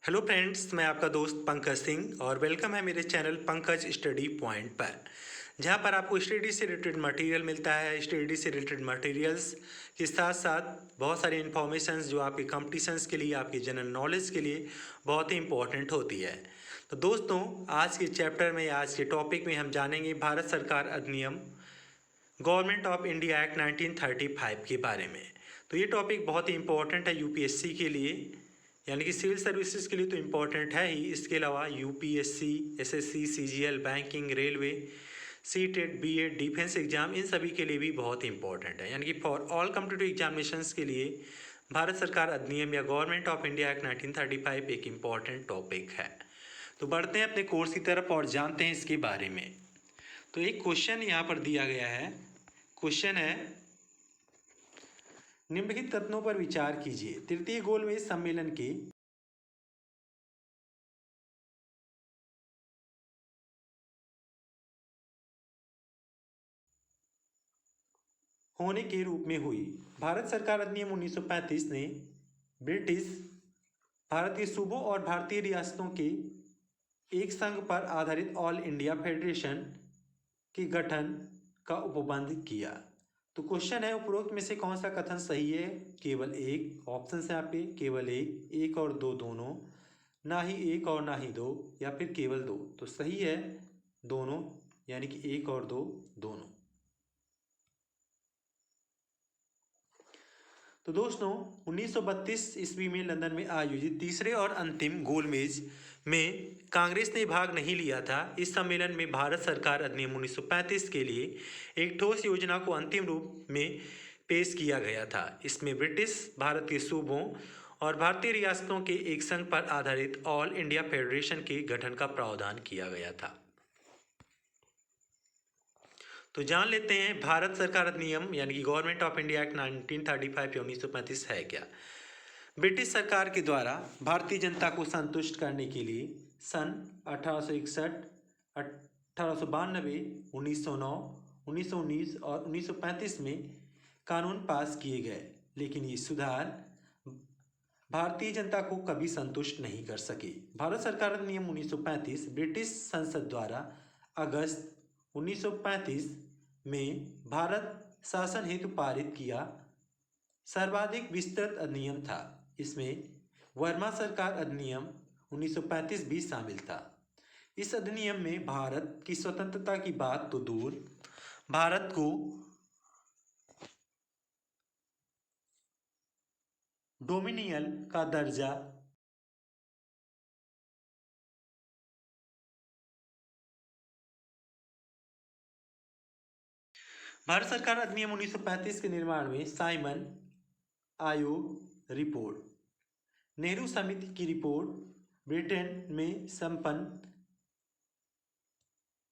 Hello friends, मैं आपका दोस्त पंकज सिंह और वेलकम है मेरे चैनल पंकज स्टडी पॉइंट पर, जहां पर आपको स्टडी से रिलेटेड मटेरियल मिलता है। स्टडी से रिलेटेड मटेरियल्स के साथ साथ बहुत सारी इन्फॉर्मेशंस जो आपके कंपटीशंस के लिए, आपकी जनरल नॉलेज के लिए बहुत ही इंपॉर्टेंट होती है। तो दोस्तों, आज के चैप्टर में, आज के टॉपिक में हम जानेंगे भारत सरकार अधिनियम गवर्नमेंट ऑफ इंडिया एक्ट 1935 के बारे में। तो ये टॉपिक बहुत ही इंपॉर्टेंट है यूपीएससी के लिए, यानी कि सिविल सर्विसेज के लिए तो इम्पोर्टेंट है ही। इसके अलावा UPSC, SSC, CGL, banking, railway, CTET, BEd, defence exam, इन सभी के लिए भी बहुत इंपॉर्टेंट है। यानी कि फॉर ऑल कॉम्पिटिटिव एग्जामिनेशंस के लिए भारत सरकार अधिनियम या गवर्नमेंट ऑफ इंडिया एक्ट 1935 एक इम्पॉर्टेंट टॉपिक है। तो बढ़ते हैं अपने कोर्स की तरफ और जानते हैं इसके बारे में। तो एक क्वेश्चन यहाँ पर दिया गया है। क्वेश्चन है, निम्नलिखित कथनों पर विचार कीजिए। तृतीय गोलमेज सम्मेलन के होने के रूप में हुई। भारत सरकार अधिनियम 1935 ने ब्रिटिश भारत के सूबों और भारतीय रियासतों के एक संघ पर आधारित ऑल इंडिया फेडरेशन के गठन का उपबंध किया। तो क्वेश्चन है, उपरोक्त में से कौन सा कथन सही है? केवल एक। ऑप्शन है यहाँ पे केवल एक, एक और दो दोनों, ना ही एक और ना ही दो, या फिर केवल दो। तो सही है दोनों, यानी कि एक और दो दोनों। तो दोस्तों, 1932 ईस्वी में लंदन में आयोजित तीसरे और अंतिम गोलमेज में कांग्रेस ने भाग नहीं लिया था। इस सम्मेलन में भारत सरकार अधिनियम 1935 के लिए एक ठोस योजना को अंतिम रूप में पेश किया गया था। इसमें ब्रिटिश भारत के सूबों और भारतीय रियासतों के एक संघ पर आधारित ऑल इंडिया फेडरेशन के गठन का प्रावधान किया गया था। तो जान लेते हैं भारत सरकार अधिनियम यानी कि गवर्नमेंट ऑफ इंडिया एक्ट 1935 या 1935 है क्या। ब्रिटिश सरकार के द्वारा भारतीय जनता को संतुष्ट करने के लिए सन 1861, 1892, 1909, 1919 और 1935 में कानून पास किए गए, लेकिन ये सुधार भारतीय जनता को कभी संतुष्ट नहीं कर सके। भारत सरकार अधिनियम 1935 ब्रिटिश संसद द्वारा अगस्त 1935 में भारत शासन हेतु पारित किया सर्वाधिक विस्तृत अधिनियम था। इसमें वर्मा सरकार अधिनियम 1935 भी शामिल था। इस अधिनियम में भारत की स्वतंत्रता की बात तो दूर, भारत को डोमिनियन का दर्जा भारत सरकार अधिनियम 1935 के निर्माण में साइमन आयोग रिपोर्ट, नेहरू समिति की रिपोर्ट, ब्रिटेन में संपन्न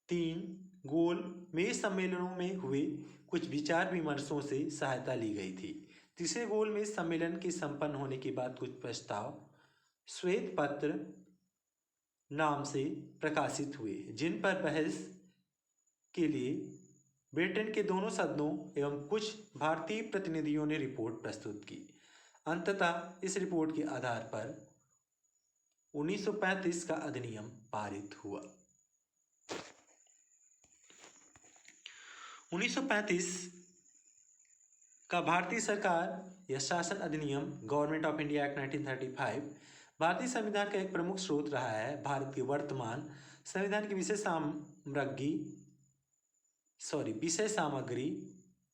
3 गोल मेज सम्मेलनों में हुए कुछ विचार विमर्शों से सहायता ली गई थी। तीसरे गोल मेज सम्मेलन के संपन्न होने के बाद कुछ प्रस्ताव श्वेत पत्र नाम से प्रकाशित हुए, जिन पर बहस के लिए ब्रिटेन के दोनों सदनों एवं कुछ भारतीय प्रतिनिधियों ने रिपोर्ट प्रस्तुत की। अंततः इस रिपोर्ट के आधार पर 1935 का अधिनियम पारित हुआ। 1935 का भारतीय सरकार या शासन अधिनियम गवर्नमेंट ऑफ इंडिया एक्ट 1935 भारतीय संविधान का एक प्रमुख स्रोत रहा है। भारत के वर्तमान संविधान की विषय सामग्री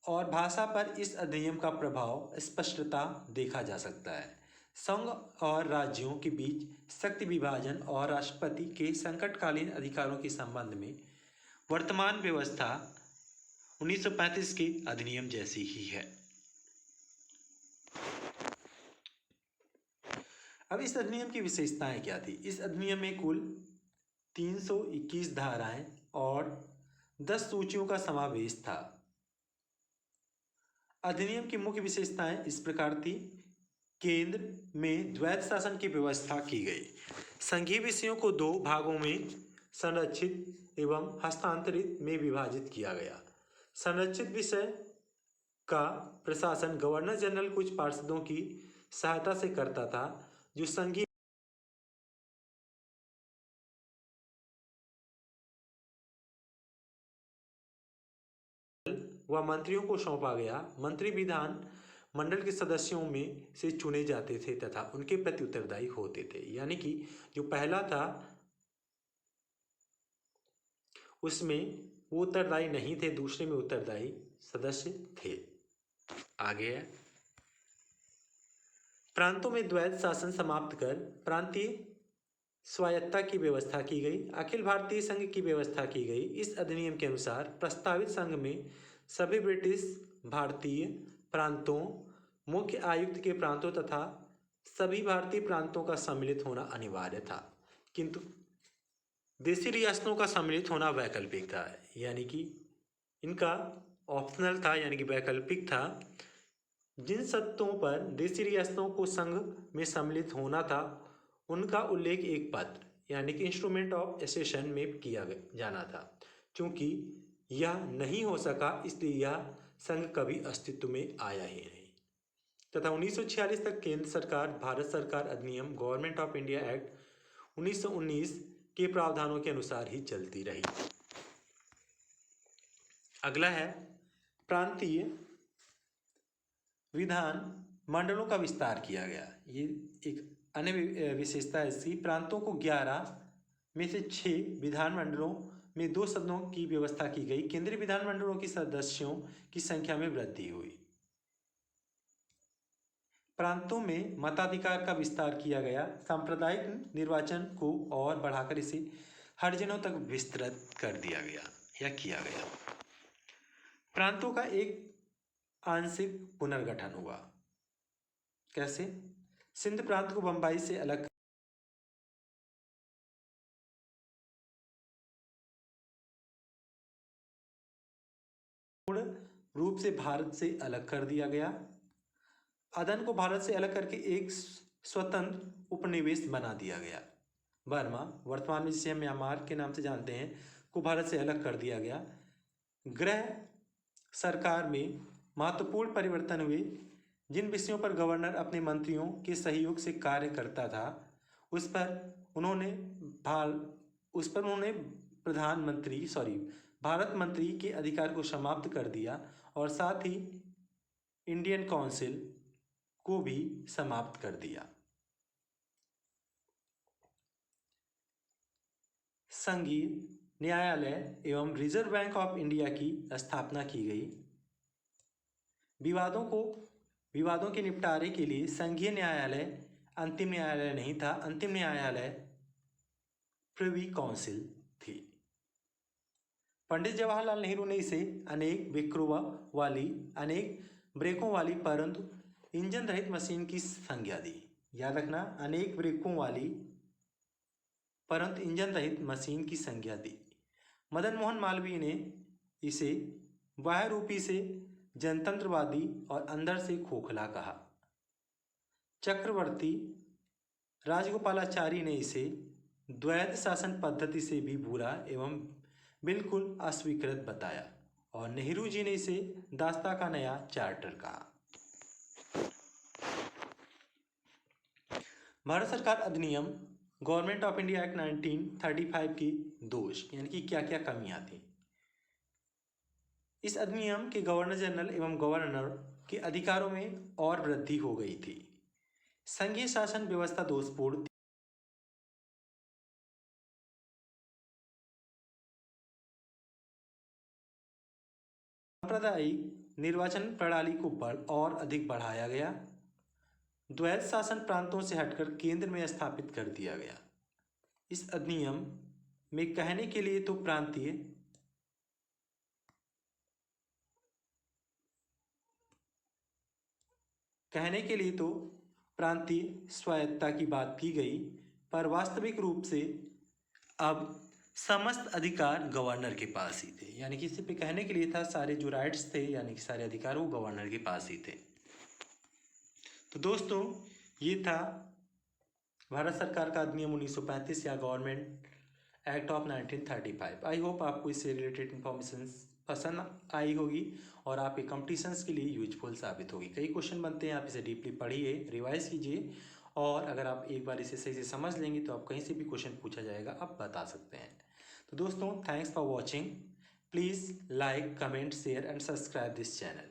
और भाषा पर इस अधिनियम का प्रभाव स्पष्टता देखा जा सकता है। संघ और राज्यों के बीच शक्ति विभाजन और राष्ट्रपति के संकटकालीन अधिकारों के संबंध में वर्तमान व्यवस्था 1935 के अधिनियम जैसी ही है। अब इस अधिनियम की विशेषताएं क्या थी? इस अधिनियम में कुल 321 धाराएं और 10 सूचियों का समावेश था। अधिनियम की मुख्य विशेषताएं इस प्रकार थी। केंद्र में द्वैध शासन की व्यवस्था की गई। संघीय विषयों को 2 भागों में संरक्षित एवं हस्तांतरित में विभाजित किया गया। संरक्षित विषय का प्रशासन गवर्नर जनरल कुछ पार्षदों की सहायता से करता था, जो संघीय व मंत्रियों को सौंपा गया। मंत्री विधान मंडल के सदस्यों में से चुने जाते थे तथा उनके प्रति उत्तरदायी होते थे। यानी कि जो पहला था उसमें वो उत्तरदायी नहीं थे, दूसरे में उत्तरदायी सदस्य थे। आगे है, प्रांतों में द्वैध शासन समाप्त कर प्रांतीय स्वायत्तता की व्यवस्था की गई। अखिल भारतीय संघ की व्यवस्था की गई। इस अधिनियम के अनुसार प्रस्तावित संघ में सभी ब्रिटिश भारतीय प्रांतों, मुख्य आयुक्त के प्रांतों तथा सभी भारतीय प्रांतों का सम्मिलित होना अनिवार्य था, किंतु देशी रियासतों का सम्मिलित होना वैकल्पिक था। यानी कि इनका ऑप्शनल था, यानी कि वैकल्पिक था। जिन शर्तों पर देशी रियासतों को संघ में सम्मिलित होना था उनका उल्लेख एक पत्र यानी कि इंस्ट्रूमेंट ऑफ एसेशन में किया जाना था। चूंकि यह नहीं हो सका इसलिए यह संघ कभी अस्तित्व में आया ही नहीं तथा 1946 तक केंद्र सरकार भारत सरकार अधिनियम गवर्नमेंट ऑफ इंडिया एक्ट 1919 के प्रावधानों के अनुसार ही चलती रही। अगला है, प्रांतीय विधान मंडलों का विस्तार किया गया। ये एक अन्य विशेषता है इसकी। प्रांतों को 11 में से 6 विधानमंडलों में 2 सदनों की व्यवस्था की गई। केंद्रीय विधानमंडलों के सदस्यों की संख्या में वृद्धि हुई। प्रांतों में मताधिकार का विस्तार किया गया। सांप्रदायिक निर्वाचन को और बढ़ाकर इसे हरिजनों तक विस्तृत कर दिया गया या किया गया। प्रांतों का एक आंशिक पुनर्गठन हुआ। कैसे? सिंध प्रांत को बंबई से अलग पूर्ण रूप से भारत से अलग कर दिया गया। अदन को भारत से अलग करके एक स्वतंत्र उपनिवेश बना दिया गया। बर्मा, वर्तमान में जिसे हम म्यांमार के नाम से जानते हैं, को भारत से अलग कर दिया गया। गृह सरकार में महत्वपूर्ण परिवर्तन हुए। जिन विषयों पर गवर्नर अपने मंत्रियों के सहयोग से कार्य करता था उस पर उन्होंने भारत मंत्री के अधिकार को समाप्त कर दिया और साथ ही इंडियन काउंसिल को भी समाप्त कर दिया। संघीय न्यायालय एवं रिजर्व बैंक ऑफ इंडिया की स्थापना की गई। विवादों के निपटारे के लिए संघीय न्यायालय अंतिम न्यायालय नहीं था, अंतिम न्यायालय प्रिवी काउंसिल थी। पंडित जवाहरलाल नेहरू ने इसे अनेक ब्रेकों वाली परंतु इंजन रहित मशीन की संज्ञा दी। याद रखना, अनेक ब्रेकों वाली परंतु इंजन रहित मशीन की संज्ञा दी। मदन मोहन मालवीय ने इसे बाह्य रूपी से जनतंत्रवादी और अंदर से खोखला कहा। चक्रवर्ती राजगोपालाचारी ने इसे द्वैध शासन पद्धति से भी बुरा एवं बिल्कुल अस्वीकृत बताया और नेहरू जी ने इसे दास्ता का नया चार्टर कहा। भारत सरकार अधिनियम गवर्नमेंट ऑफ इंडिया एक्ट 1935 की दोष यानी कि क्या क्या कमियां थी। इस अधिनियम के गवर्नर जनरल एवं गवर्नर के अधिकारों में और वृद्धि हो गई थी। संघीय शासन व्यवस्था दोषपूर्ण, सांप्रदायिक निर्वाचन प्रणाली को और अधिक बढ़ाया गया। द्वैध शासन प्रांतों से हटकर केंद्र में स्थापित कर दिया गया। इस अधिनियम में कहने के लिए तो प्रांतीय स्वायत्तता की बात की गई, पर वास्तविक रूप से अब समस्त अधिकार गवर्नर के पास ही थे। यानी कि इस पे कहने के लिए था सारे जो राइट्स थे यानी कि सारे अधिकार वो गवर्नर के पास ही थे। तो दोस्तों, ये था भारत सरकार का अधिनियम 1935 या government act of 1935। I hope आपको इससे रिलेटेड इन्फॉर्मेशन पसंद आई होगी और आपके कॉम्पिटिशन्स के लिए यूजफुल साबित होगी। कई क्वेश्चन बनते हैं, आप इसे डीपली पढ़िए, रिवाइज कीजिए और अगर आप एक बार इसे सही से समझ लेंगे तो आप कहीं से भी क्वेश्चन पूछा जाएगा आप बता सकते हैं। तो दोस्तों, thanks for watching. Please like, comment, share and subscribe this channel.